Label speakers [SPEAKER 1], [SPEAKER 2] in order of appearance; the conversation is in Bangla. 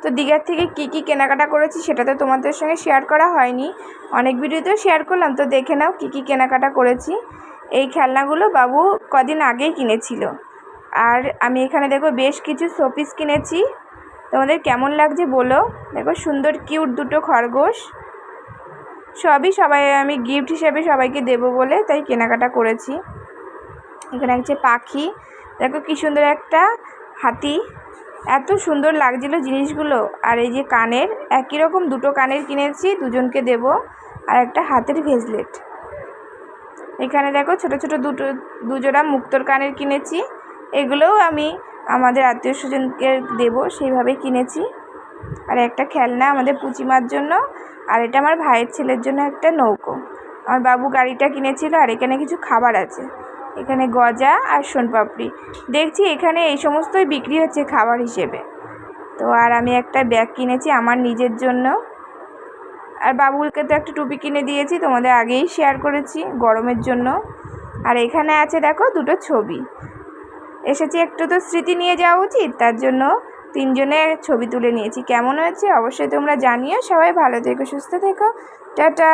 [SPEAKER 1] তো দীঘার থেকে কি কেনাকাটা করেছি সেটা তো তোমাদের সঙ্গে শেয়ার করা হয়নি, অনেক ভিডিওতেও শেয়ার করলাম। তো দেখে নাও কি কেনাকাটা করেছি। এই খেলনাগুলো বাবু কদিন আগেই কিনেছিল। আর আমি এখানে দেখো বেশ কিছু শোপিস কিনেছি, তোমাদের কেমন লাগছে বলো। দেখো সুন্দর কিউট দুটো খরগোশ, সবাই আমি গিফট হিসেবে সবাইকে দেবো বলে তাই কেনাকাটা করেছি। এখানে আছে পাখি, দেখো কি সুন্দর একটা হাতি, এত সুন্দর লাগছিল জিনিসগুলো। আর এই যে কানের, একই রকম দুটো কানের কিনেছি, দুজনকে দেব। আর একটা হাতের ভেজলেট। এখানে দেখো ছোট ছোট দুজোড়া মুক্তোর কানের কিনেছি, এগুলোও আমি আমাদের আত্মীয় স্বজনকে দেবো সেইভাবে কিনেছি। আর একটা খেলনা আমাদের পুচিমার জন্য, আর এটা আমার ভাইয়ের ছেলের জন্য একটা নৌকো। আমার বাবু গাড়িটা কিনেছিল। আর এখানে কিছু খাবার আছে, এখানে গজা আর সোনপাপড়ি, দেখছি এখানে এই সমস্তই বিক্রি হচ্ছে খাবার হিসেবে। তো আর আমি একটা ব্যাগ কিনেছি আমার নিজের জন্য। আর বাবুকে তো একটা টুপি কিনে দিয়েছি, তোমাদের আগেই শেয়ার করেছি গরমের জন্য। আর এখানে আছে দেখো দুটো ছবি, এসেছি একটু তো স্মৃতি নিয়ে যাওয়া উচিত, তার জন্য তিনজনে ছবি তুলে নিয়েছি। কেমন হয়েছে অবশ্যই তোমরা জানিও। সবাই ভালো থেকো, সুস্থ থেকো, টাটা।